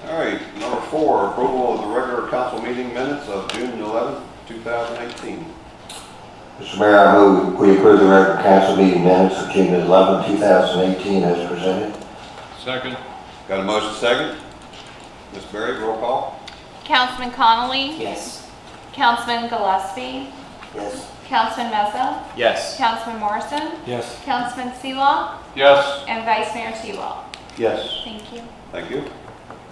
All right, number 4, approval of the regular council meeting minutes of June 11th, 2018. Mr. Mayor, I move we approve the regular council meeting minutes of June 11, 2018 as presented. Second. Got a motion second? Ms. Berry, roll call. Councilman Connolly? Yes. Councilman Gillespie? Yes. Councilman Meza? Yes. Councilman Morrison? Yes. Councilman Seelock? Yes. And Vice Mayor Seelock? Yes. Thank you. Thank you.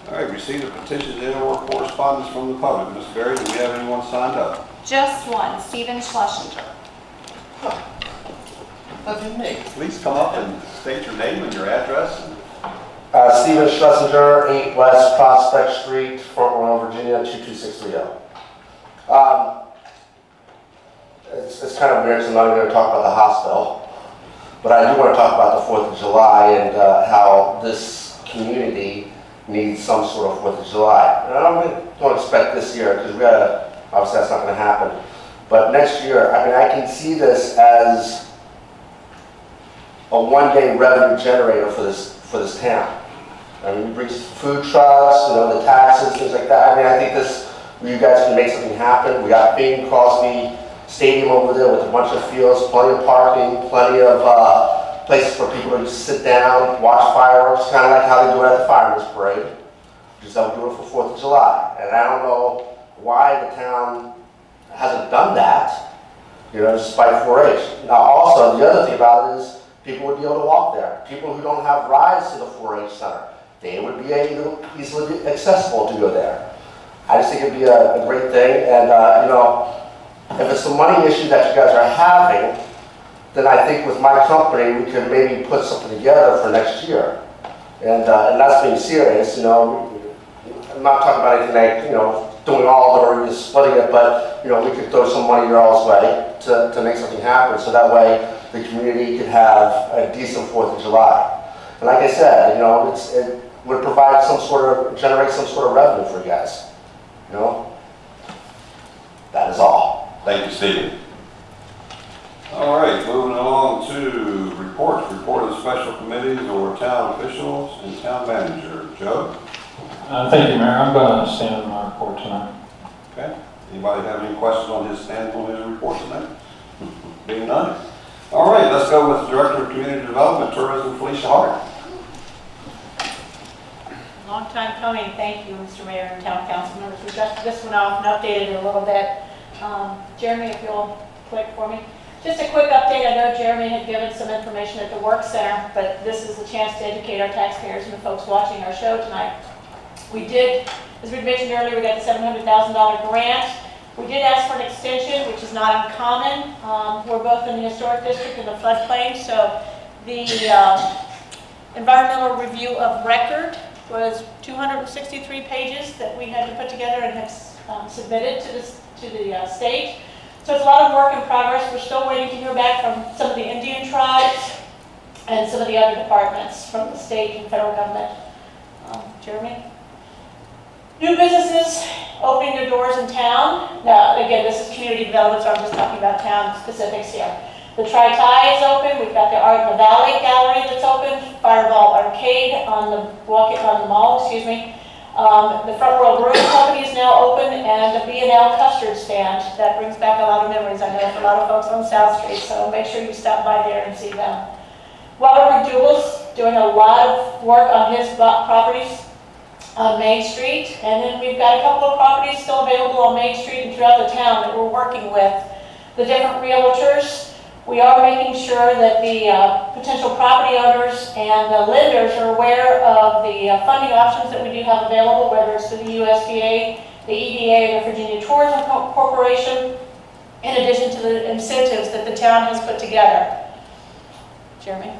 All right, receive the petitions and/or correspondence from the public. Ms. Berry, do we have anyone signed up? Just one, Stephen Schlesinger. That'd be me. Please come up and state your name and your address. Stephen Schlesinger, 8 West Prospect Street, Fort Royal, Virginia, 22630. It's kind of weird, so I'm not going to talk about the hospital, but I do want to talk about the 4th of July and how this community needs some sort of 4th of July. And I don't expect this year, because obviously that's not going to happen. But next year, I mean, I can see this as a one-day revenue generator for this town. I mean, we bring food trucks, the taxes, things like that. I mean, I think you guys can make something happen. We got Bing Crosby Stadium over there with a bunch of fields, plenty of parking, plenty of places for people to just sit down, watch fireworks, kind of like how they do it at the Fireman's Parade. Just how we do it for 4th of July. And I don't know why the town hasn't done that, despite 4-H. Now, also, the other thing about it is people would be able to walk there. People who don't have rides to the 4-H center, they would be easily accessible to go there. I just think it'd be a great thing, and if it's a money issue that you guys are having, then I think with my company we could maybe put something together for next year. And that's being serious, I'm not talking about anything like, doing all of it or even splitting it, but we could throw some money your all's way to make something happen, so that way the community could have a decent 4th of July. And like I said, it would provide generate some sort of revenue for you guys. That is all. Thank you, Stephen. All right, moving along to reports. Report of special committees or town officials and town manager. Joe? Thank you, Mayor. I'm going to stand in my report tonight. Okay. Anybody have any questions on his report tonight? Being none. All right, let's go with the Director of Community Development, Tourism, Felicia Hart. Long time coming. Thank you, Mr. Mayor and Town Council members. We dusted this one off and updated it a little bit. Jeremy, if you'll click for me. Just a quick update. I know Jeremy had given some information at the work center, but this is a chance to educate our taxpayers and the folks watching our show tonight. We did, as we mentioned earlier, we got the $700,000 grant. We did ask for an extension, which is not uncommon. We're both in the historic district and the floodplain, so the environmental review of record was 263 pages that we had to put together and have submitted to the state. So it's a lot of work in progress. We're still waiting to hear back from some of the Indian tribes and some of the other departments from the state and federal government. Jeremy? New businesses opening their doors in town. Now, again, this is community development, so I'm just talking about town specifics here. The Tri-Tie is open. We've got the Art in the Valley Gallery that's open. Fireball Arcade on the mall, excuse me. The Front Royal Brewing Company is now open, and the B&L custard stand. That brings back a lot of memories, I know, for a lot of folks on South Street, so make sure you stop by there and see them. Robert McDougal's doing a lot of work on his properties on Main Street, and then we've got a couple of properties still available on Main Street and throughout the town that we're working with the different realtors. We are making sure that the potential property owners and the lenders are aware of the funding options that we do have available, whether it's through the USDA, the EDA, and the Virginia Tourism Corporation, in addition to the incentives that the town has put together. Jeremy?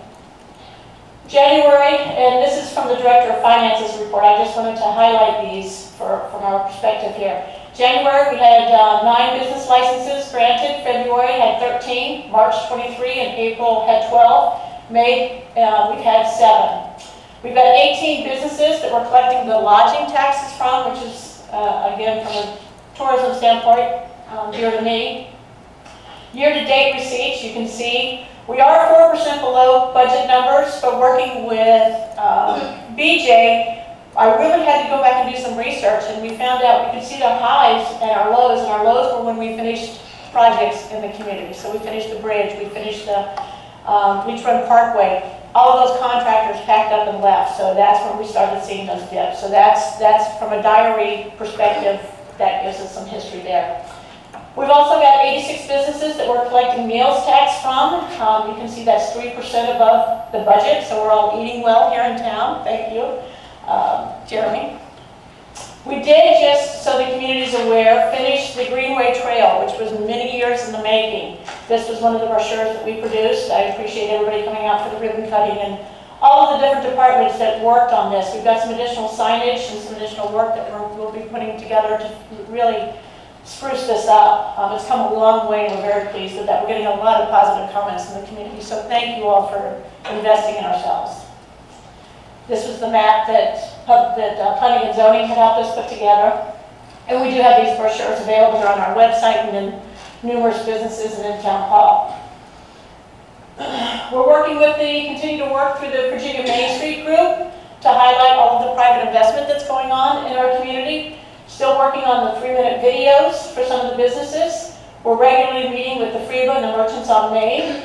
January, and this is from the Director of Finance's report. I just wanted to highlight these from our perspective here. January, we had 9 business licenses granted. February had 13, March 23, and April had 12. May, we've had 7. We've got 18 businesses that we're collecting the lodging taxes from, which is, again, from a tourism standpoint, dear to me. Year-to-date receipts, you can see, we are 4% below budget numbers, but working with BJ, I really had to go back and do some research, and we found out we could see the highs and our lows were when we finished projects in the community. So we finished the bridge, we finished the Leach Parkway. All of those contractors packed up and left, so that's when we started seeing those dips. So that's from a diary perspective, that gives us some history there. We've also got 86 businesses that we're collecting meals tax from. You can see that's 3% above the budget, so we're all eating well here in town. Thank you, Jeremy. We did, just so the community's aware, finish the Greenway Trail, which was many years in the making. This was one of the brochures that we produced. I appreciate everybody coming out for the ribbon cutting and all of the different departments that worked on this. We've got some additional signage and some additional work that we'll be putting together to really spruce this up. It's come a long way, and we're very pleased with that. We're getting a lot of positive comments in the community, so thank you all for investing in ourselves. This was the map that Planning and Zoning had helped us put together. And we do have these brochures available. They're on our website and in numerous businesses and in Town Hall. We're continue to work through the Virginia Main Street group to highlight all of the private investment that's going on in our community. Still working on the 3-minute videos for some of the businesses. We're regularly meeting with the FREBA and the merchants on Main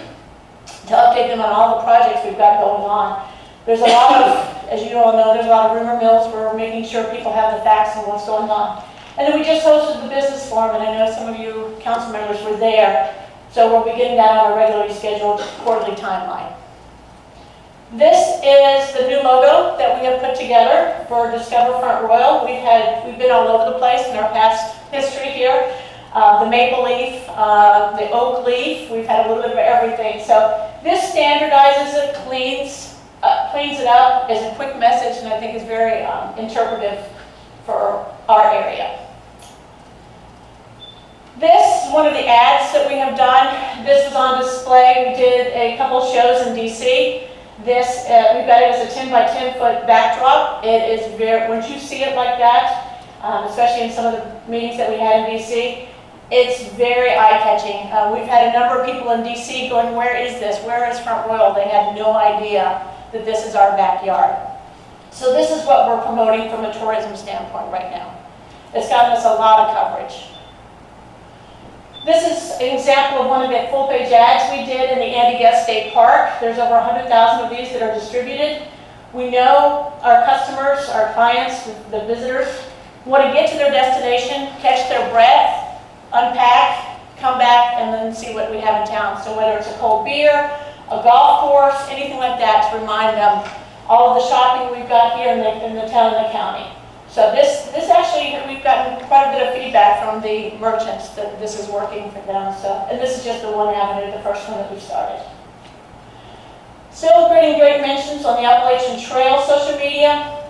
to update them on all the projects we've got going on. There's a lot of, as you all know, there's a lot of rumor mills. We're making sure people have the facts and what's going on. And then we just hosted the business forum, and I know some of you council members were there. So we'll be getting that on a regularly scheduled quarterly timeline. This is the new logo that we have put together for Discover Front Royal. We've been all over the place in our past history here. The maple leaf, the oak leaf, we've had a little bit of everything. So this standardizes it, cleans it up, is a quick message, and I think is very interpretive for our area. This is one of the ads that we have done. This is on display. We did a couple shows in DC. This, we've got it as a 10 by 10 foot backdrop. It is very, once you see it like that, especially in some of the meetings that we had in DC, it's very eye-catching. We've had a number of people in DC going, where is this? Where is Front Royal? They had no idea that this is our backyard. So this is what we're promoting from a tourism standpoint right now. It's gotten us a lot of coverage. This is an example of one of the full-page ads we did in the Andy Guest State Park. There's over 100,000 of these that are distributed. We know our customers, our clients, the visitors, want to get to their destination, catch their breath, unpack, come back, and then see what we have in town. So whether it's a cold beer, a golf course, anything like that, to remind them all of the shopping we've got here in the town and the county. So this actually, we've gotten quite a bit of feedback from the merchants that this is working for them. So, and this is just the one avenue, the first one that we started. Celebrating great mentions on the Appalachian Trail social media.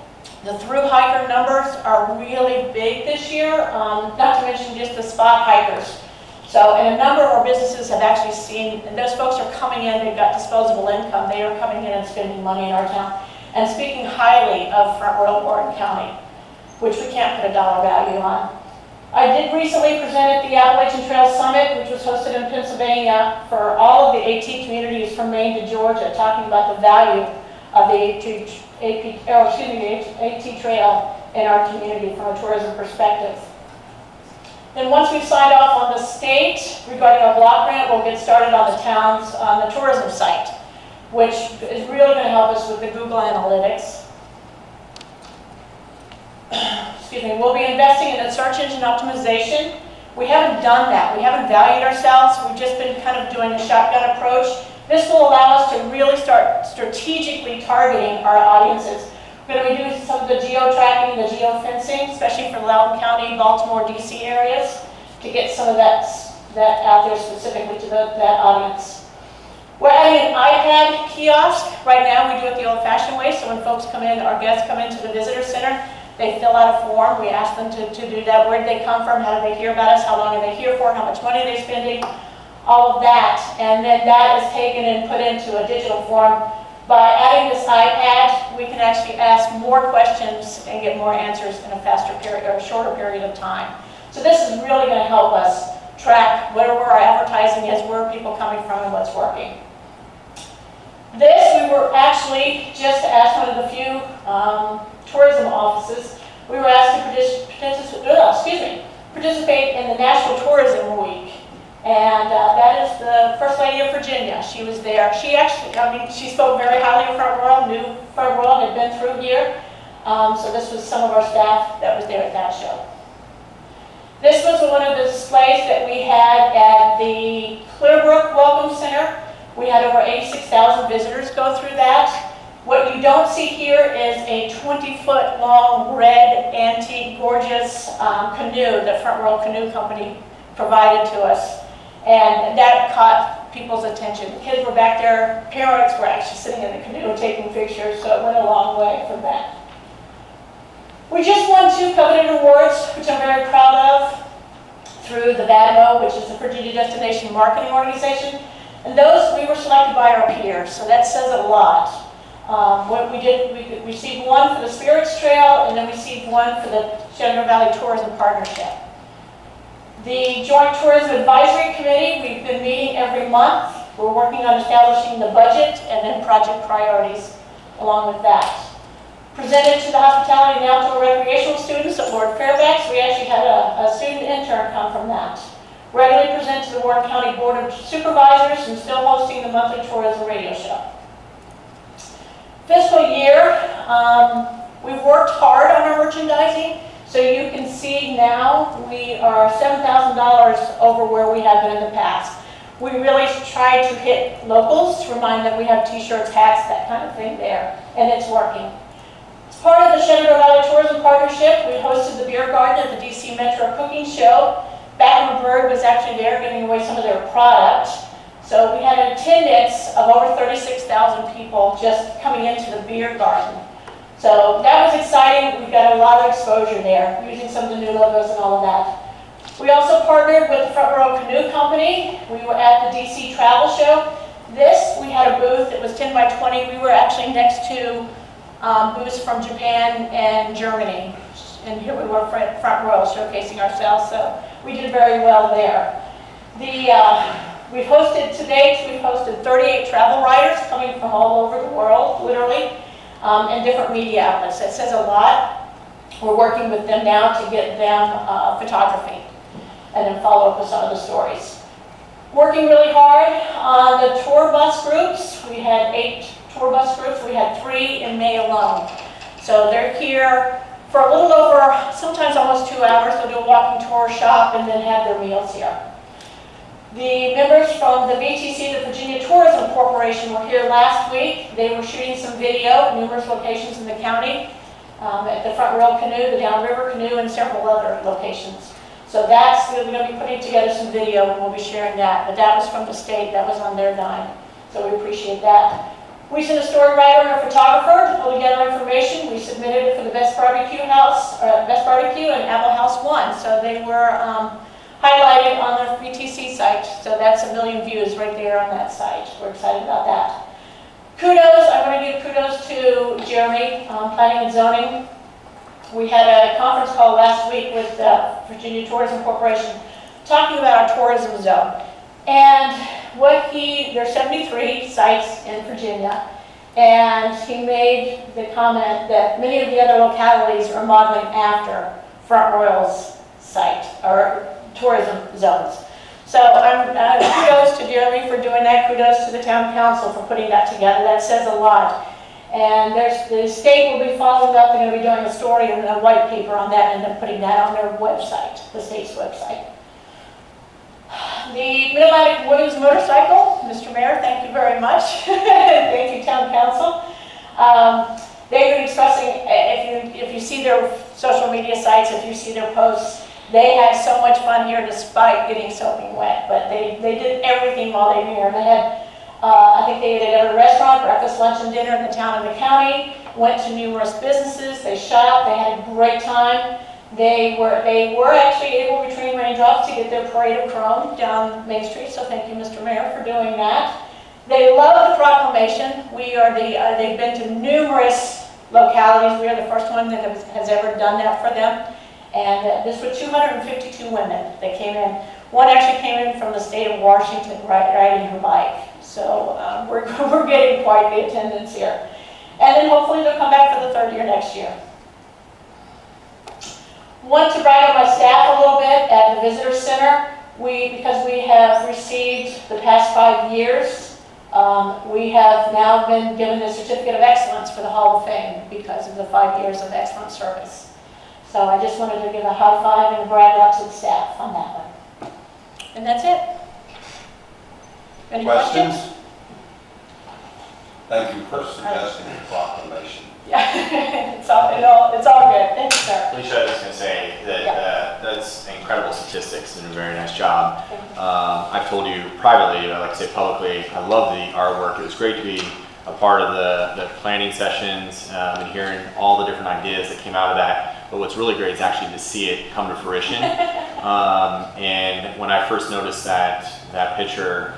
The through hiker numbers are really big this year, not to mention just the spot hikers. So, and a number of our businesses have actually seen, and those folks are coming in, they've got disposable income, they are coming in and spending money in our town, and speaking highly of Front Royal Warren County, which we can't put a dollar value on. I did recently present at the Appalachian Trail Summit, which was hosted in Pennsylvania, for all of the AT communities from Maine to Georgia, talking about the value of the AT Trail in our community from a tourism perspective. Then once we've signed off on the state regarding our block grant, we'll get started on the town's, on the tourism site, which is really going to help us with the Google Analytics. Excuse me, we'll be investing in a search engine optimization. We haven't done that. We haven't valued ourselves. We've just been kind of doing a shotgun approach. This will allow us to really start strategically targeting our audiences. We're going to be doing some of the geo-tracking, the geo-fencing, especially for Loudoun County, Baltimore, DC areas, to get some of that out there specifically to that audience. We're adding an iPad kiosk. Right now we do it the old-fashioned way, so when folks come in, our guests come into the visitor center, they fill out a form. We ask them to do that. Where did they come from? How did they hear about us? How long are they here for? How much money are they spending? All of that. And then that is taken and put into a digital form. By adding this iPad, we can actually ask more questions and get more answers in a faster period or a shorter period of time. So this is really going to help us track where our advertising is, where are people coming from, and what's working. This, we were actually just asked one of the few tourism offices, we were asked to participate in the National Tourism Week. And that is the First Lady of Virginia. She was there. She actually, she spoke very highly of Front Royal, knew Front Royal, had been through here. So this was some of our staff that was there at that show. This was one of the displays that we had at the Clearbrook Welcome Center. We had over 86,000 visitors go through that. What you don't see here is a 20-foot long red antique gorgeous canoe that Front Royal Canoe Company provided to us. And that caught people's attention. The kids were back there, parents were actually sitting in the canoe taking pictures, so it went a long way from that. We just won 2 coveted awards, which I'm very proud of, through the VADMO, which is the Virginia Destination Marketing Organization. And those, we were selected by our peers, so that says a lot. What we did, we received 1 for the Spirits Trail, and then we received 1 for the Shenandoah Valley Tourism Partnership. The Joint Tourism Advisory Committee, we've been meeting every month. We're working on establishing the budget and then project priorities along with that. Presented to the hospitality and outdoor recreational students at Lord Fairfax. We actually had a student intern come from that. Regularly present to the Warren County Board of Supervisors and still hosting the monthly tourism radio show. Fiscal year, we've worked hard on our merchandising. So you can see now we are $7,000 over where we have been in the past. We really try to hit locals to remind them we have t-shirts, hats, that kind of thing there, and it's working. As part of the Shenandoah Valley Tourism Partnership, we hosted the beer garden at the DC Metro Cooking Show. Baton Bird was actually there giving away some of their products. So we had an attendance of over 36,000 people just coming into the beer garden. So that was exciting. We got a lot of exposure there, using some of the new logos and all of that. We also partnered with the Front Royal Canoe Company. We were at the DC Travel Show. This, we had a booth that was 10 by 20. We were actually next to booths from Japan and Germany. And here we were Front Royal showcasing ourselves, so we did very well there. We've hosted, to date, we've hosted 38 travel writers coming from all over the world, literally. And different media outlets. That says a lot. We're working with them now to get them photography and then follow up with some of the stories. Working really hard on the tour bus groups. We had 8 tour bus groups. We had 3 in May alone. So they're here for a little over, sometimes almost 2 hours. They'll do a walking tour, shop, and then have their meals here. The members from the VTC, the Virginia Tourism Corporation, were here last week. They were shooting some video at numerous locations in the county, at the Front Royal Canoe, the Downriver Canoe, and several other locations. So that's, we're going to be putting together some video and we'll be sharing that. But that was from the state, that was on their dime. So we appreciate that. We sent a story writer and a photographer to pull together information. We submitted it for the Best Barbecue House, Best Barbecue and Apple House won. So they were highlighted on the VTC site, so that's 1 million views right there on that site. We're excited about that. Kudos, I want to give kudos to Jeremy, Planning and Zoning. We had a conference call last week with the Virginia Tourism Corporation talking about our tourism zone. And there's 73 sites in Virginia, and he made the comment that many of the other localities are modeling after Front Royal's site, or tourism zones. So kudos to Jeremy for doing that. Kudos to the town council for putting that together. That says a lot. And the state will be following up. They're going to be doing a story and a white paper on that and then putting that on their website, the state's website. The Mid-Atlantic Williams motorcycle, Mr. Mayor, thank you very much. Thank you, town council. They've been expressing, if you see their social media sites, if you see their posts, they had so much fun here despite getting soaking wet, but they did everything while they were here. They had, I think they ate at every restaurant, breakfast, lunch, and dinner in the town and the county, went to numerous businesses, they shopped, they had a great time. They were actually able, between raindrops, to get their parade of chrome down Main Street, so thank you, Mr. Mayor, for doing that. They love the proclamation. They've been to numerous localities. We are the first one that has ever done that for them. And this was 252 women that came in. One actually came in from the state of Washington riding her bike. So we're getting quite the attendance here. And then hopefully they'll come back for the 3rd year next year. Want to brag on my staff a little bit at the Visitor Center. Because we have received the past 5 years, we have now been given a certificate of excellence for the Hall of Fame because of the 5 years of excellent service. So I just wanted to give a high five and a brag out to the staff on that one. And that's it. Any questions? Thank you for suggesting the proclamation. Yeah, it's all good. Thank you, sir. Felicia, I was just going to say that that's incredible statistics and a very nice job. I've told you privately, I like to say publicly, I love the artwork. It was great to be a part of the planning sessions and hearing all the different ideas that came out of that. But what's really great is actually to see it come to fruition. And when I first noticed that picture,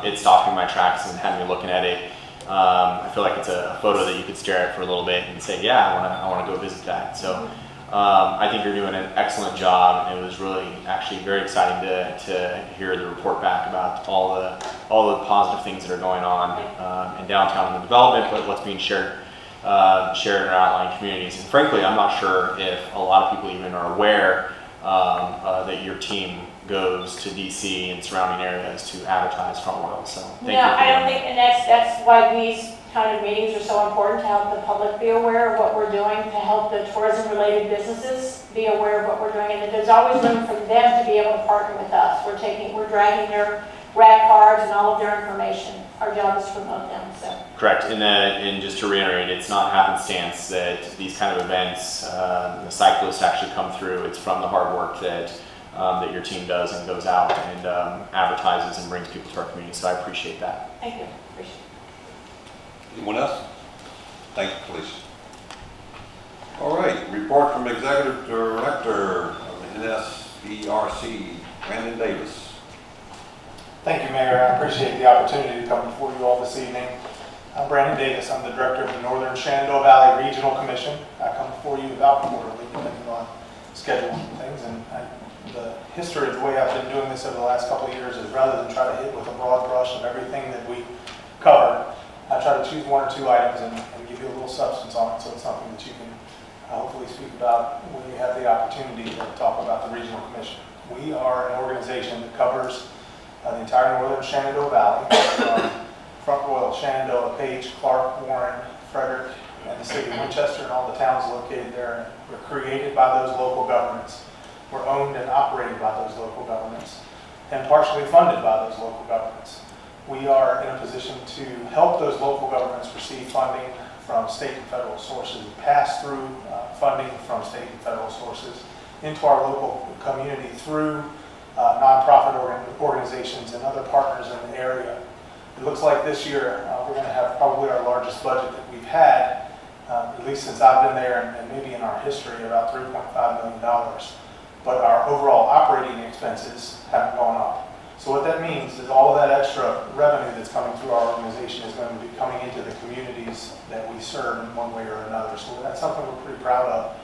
it stopped me in my tracks and had me looking at it. I feel like it's a photo that you could stare at for a little bit and say, yeah, I want to go visit that. So I think you're doing an excellent job, and it was really actually very exciting to hear the report back about all the positive things that are going on in downtown and the development, but what's being shared in our outlying communities. And frankly, I'm not sure if a lot of people even are aware that your team goes to DC and surrounding areas to advertise Front Royal. So thank you. No, I don't think, and that's why these kind of meetings are so important, to help the public be aware of what we're doing, to help the tourism-related businesses be aware of what we're doing, and there's always room for them to be able to partner with us. We're dragging their RAD cards and all of their information. Our job is to promote them. So. Correct, and just to reiterate, it's not happenstance that these kind of events, the cyclists actually come through. It's from the hard work that your team does and goes out and advertises and brings people to our community. So I appreciate that. Thank you. Appreciate it. Anyone else? Thank you, Felicia. All right, report from Executive Director of NSVRC, Brandon Davis. Thank you, Mayor. I appreciate the opportunity to come before you all this evening. I'm Brandon Davis. I'm the Director of the Northern Shenandoah Valley Regional Commission. I come before you about quarterly, depending on schedule and things. And the history of the way I've been doing this over the last couple of years is, rather than try to hit with a broad brush of everything that we cover, I try to choose one or two items and give you a little substance on it, so it's something that you can hopefully speak about when you have the opportunity to talk about the Regional Commission. We are an organization that covers the entire northern Shenandoah Valley, from Front Royal, Shenandoah, Page, Clark, Warren, Frederick, and the city of Winchester, and all the towns located there. We're created by those local governments. We're owned and operated by those local governments, and partially funded by those local governments. We are in a position to help those local governments receive funding from state and federal sources, pass through funding from state and federal sources into our local community through nonprofit organizations and other partners in the area. It looks like this year we're going to have probably our largest budget that we've had, at least since I've been there, and maybe in our history, about $3.5 million. But our overall operating expenses haven't gone up. So what that means is all of that extra revenue that's coming through our organization is going to be coming into the communities that we serve in one way or another. So that's something we're pretty proud of.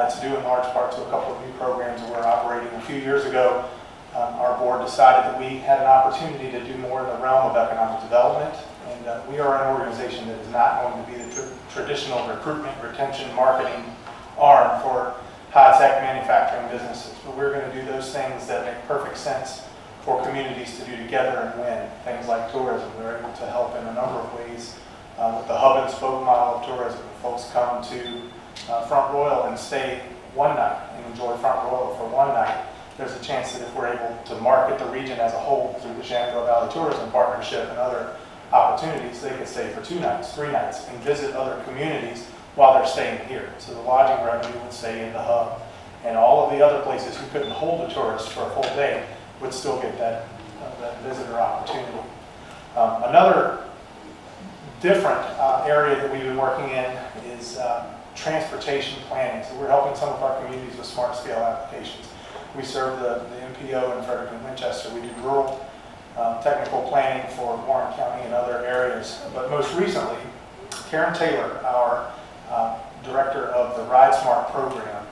It's due in large part to a couple of new programs that we're operating. A few years ago, our board decided that we had an opportunity to do more in the realm of economic development. And we are an organization that is not going to be the traditional recruitment, retention, marketing arm for high-tech manufacturing businesses. But we're going to do those things that make perfect sense for communities to do together and win. Things like tourism. We're able to help in a number of ways with the hub and spoke model of tourism. Folks come to Front Royal and stay one night and enjoy Front Royal for one night. There's a chance that if we're able to market the region as a whole through the Shenandoah Valley Tourism Partnership and other opportunities, they could stay for 2 nights, 3 nights, and visit other communities while they're staying here. So the lodging revenue would stay in the hub, and all of the other places who couldn't hold a tourist for a full day would still get that visitor opportunity. Another different area that we've been working in is transportation planning. So we're helping some of our communities with smart scale applications. We serve the MPO in Frederick and Winchester. We do rural technical planning for Warren County and other areas. But most recently, Karen Taylor, our director of the Ride Smart program,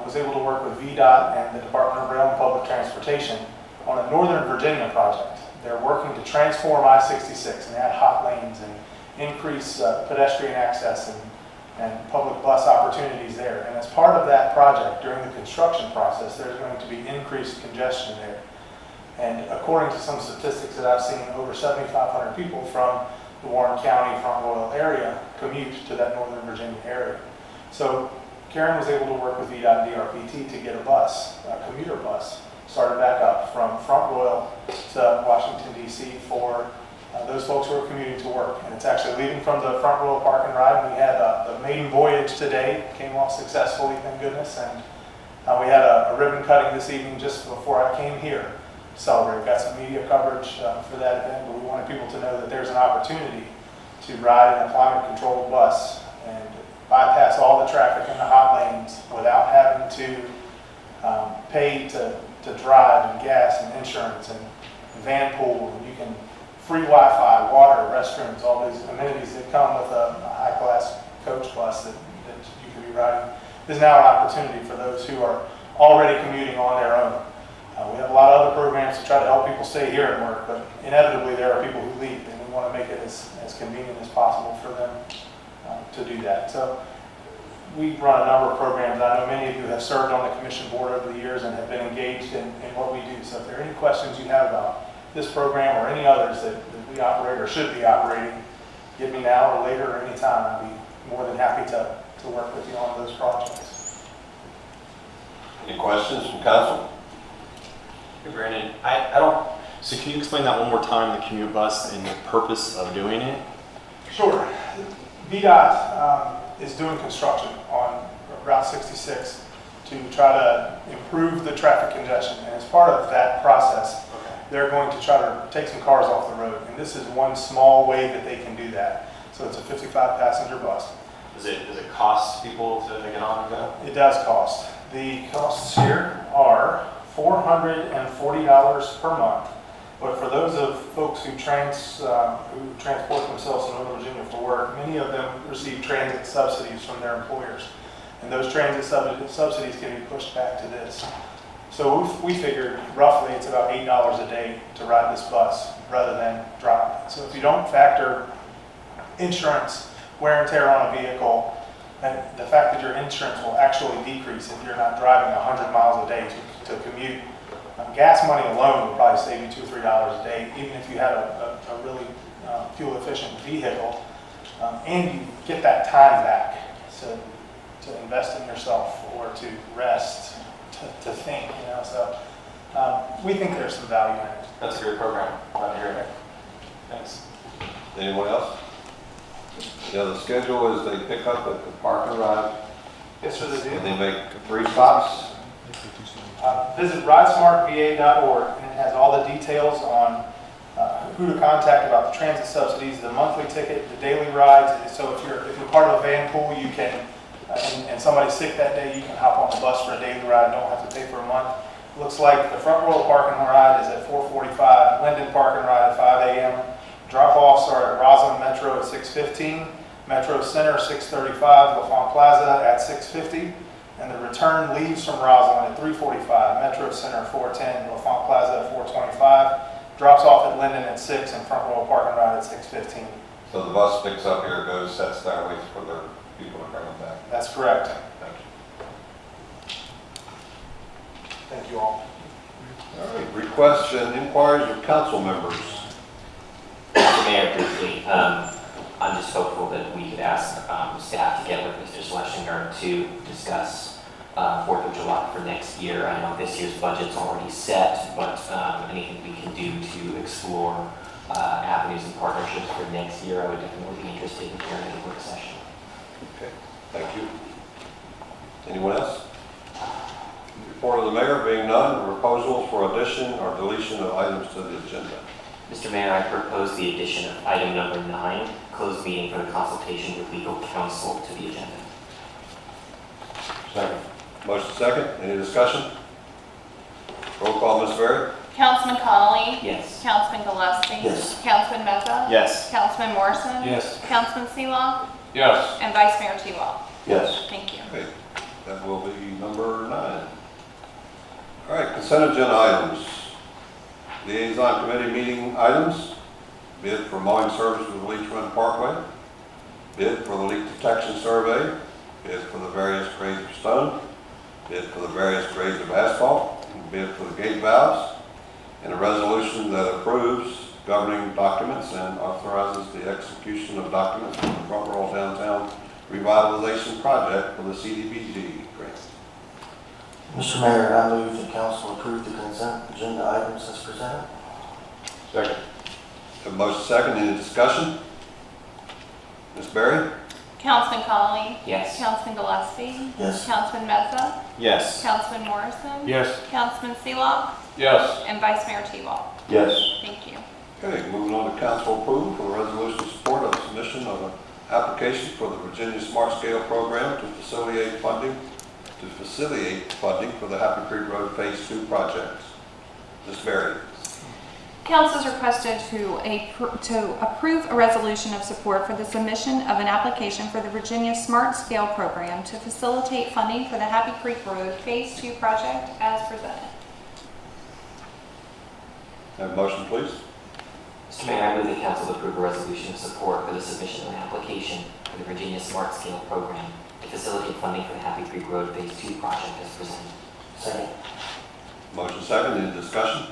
was able to work with VDOT and the Department of Rail and Public Transportation on a Northern Virginia project. They're working to transform I-66 and add hot lanes and increase pedestrian access and and public bus opportunities there. And as part of that project, during the construction process, there's going to be increased congestion there. And according to some statistics that I've seen, over 7,500 people from the Warren County, Front Royal area commute to that Northern Virginia area. So Karen was able to work with VDOT and DRPT to get a bus, a commuter bus, started back up from Front Royal to Washington, D.C. for those folks who are commuting to work. And it's actually leaving from the Front Royal Park and Ride. We had the maiden voyage today, came off successfully, thank goodness. And we had a ribbon cutting this evening just before I came here to celebrate. Got some media coverage for that event, but we wanted people to know that there's an opportunity to ride in a climate-controlled bus and bypass all the traffic in the hot lanes without having to pay to drive, and gas and insurance and van pool, and you can free Wi-Fi, water, restrooms, all these amenities that come with a high-class coach bus that you can be riding. There's now an opportunity for those who are already commuting on their own. We have a lot of other programs to try to help people stay here and work, but inevitably there are people who leave, and we want to make it as convenient as possible for them to do that. So we run a number of programs. I know many of you have served on the commission board over the years and have been engaged in what we do. So if there are any questions you have about this program or any others that we operate or should be operating, give me now or later or any time. I'd be more than happy to work with you on those projects. Any questions from council? Hey, Brandon, I don't, so can you explain that one more time, the commute bus and the purpose of doing it? Sure. VDOT is doing construction on Route 66 to try to improve the traffic congestion. And as part of that process, they're going to try to take some cars off the road. And this is one small way that they can do that. So it's a 55-passenger bus. Does it cost people to get on and go? It does cost. The costs here are $440 per month. But for those of folks who transport themselves to Northern Virginia for work, many of them receive transit subsidies from their employers. And those transit subsidies can be pushed back to this. So we figured roughly it's about $8 a day to ride this bus rather than drive. So if you don't factor insurance, wear and tear on a vehicle, and the fact that your insurance will actually decrease if you're not driving 100 miles a day to commute. Gas money alone would probably save you $2 or $3 a day, even if you had a really fuel-efficient vehicle, and you get that time back to invest in yourself or to rest, to think, you know. So we think there's some value in it. That's a great program. Glad to hear it. Thanks. Anyone else? Yeah, the schedule is they pick up at the park and ride, Yes, sir, they do. and they make 3 stops. Visit ridesmartva.org, and it has all the details on who to contact about the transit subsidies, the monthly ticket, the daily rides. So if you're part of a van pool, you can, and somebody's sick that day, you can hop on the bus for a daily ride, don't have to pay for a month. Looks like the Front Royal Park and Ride is at 4:45, Linden Park and Ride at 5 a.m. Drop-offs are at Roslyn Metro at 6:15, Metro Center 6:35, LaFont Plaza at 6:50. And the return leaves from Roslyn at 3:45, Metro Center 4:10, LaFont Plaza at 4:25, drops off at Linden at 6, and Front Royal Park and Ride at 6:15. So the bus picks up here, goes, sets there, waits for their people to bring them back. That's correct. Thank you. Thank you all. All right, requests and inquiries of council members. Mr. Mayor, briefly, I'm just hopeful that we could ask staff to get with Mr. Schlesinger to discuss 4th of July for next year. I know this year's budget's already set, but anything we can do to explore avenues and partnerships for next year, I would definitely be interested in hearing in a work session. Okay, thank you. Anyone else? Report of the mayor being none, proposals for addition or deletion of items to the agenda. Mr. Mayor, I propose the addition of item number 9, closed meeting for the consultation with legal counsel to the agenda. Second. Motion second, any discussion? Roll call, Ms. Berry? Councilman Connolly? Yes. Councilman Gillespie? Yes. Councilman Meza? Yes. Councilman Morrison? Yes. Councilman Seelow? Yes. And Vice Mayor T-Wall? Yes. Thank you. Okay, that will be number 9. All right, consent agenda items. Liaison committee meeting items. Bid for mowing service with Leach Parkway. bid for the leak detection survey, bid for the various grades of stone, bid for the various grades of asphalt, and bid for the gate valves, and a resolution that approves governing documents and authorizes the execution of documents for the Front Royal Downtown Revitalization Project for the CDBG grant. Mr. Mayor, I move the council approve the consent agenda items as presented. Second. Have a motion second, any discussion? Ms. Berry? Councilman Conley? Yes. Councilman Gillespie? Yes. Councilman Meza? Yes. Councilman Morrison? Yes. Councilman Seelock? Yes. And Vice Mayor T-Wall. Yes. Thank you. Okay, moving on to council approval for the resolution in support of submission of an application for the Virginia Smart Scale Program to facilitate funding for the Happy Creek Road Phase 2 projects. Ms. Berry? Council is requested to approve a resolution of support for the submission of an application for the Virginia Smart Scale Program to facilitate funding for the Happy Creek Road Phase 2 project as presented. Have a motion, please? Mr. Mayor, I move the council approve a resolution of support for the submission of an application for the Virginia Smart Scale Program to facilitate funding for the Happy Creek Road Phase 2 project as presented. Second. Motion second, any discussion?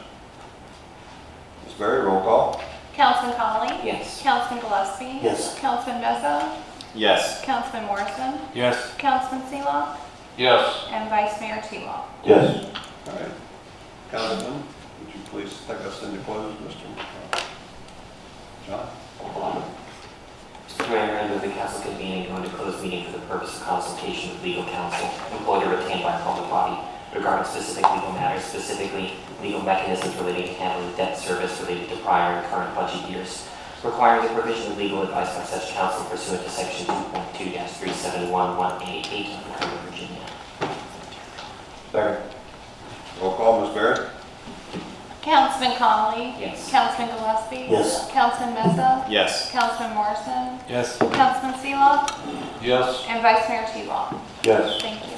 Ms. Berry, roll call. Councilman Conley? Yes. Councilman Gillespie? Yes. Councilman Meza? Yes. Councilman Morrison? Yes. Councilman Seelock? Yes. And Vice Mayor T-Wall. Yes. All right. Councilman, would you please take us into close, Mr. John? Mr. Mayor, I move the council convene and go into closed meeting for the purpose of consultation with legal counsel employed or retained by a public body regarding specific legal matters, specifically legal mechanisms relating to handling debt service related to prior and current budget years, requiring the provision of legal advice by such counsel pursuant to section 2.2-371188 of the Code of Virginia. Second. Roll call, Ms. Berry? Councilman Conley? Yes. Councilman Gillespie? Yes. Councilman Meza? Yes. Councilman Morrison? Yes. Councilman Seelock? Yes. And Vice Mayor T-Wall. Yes. Thank you.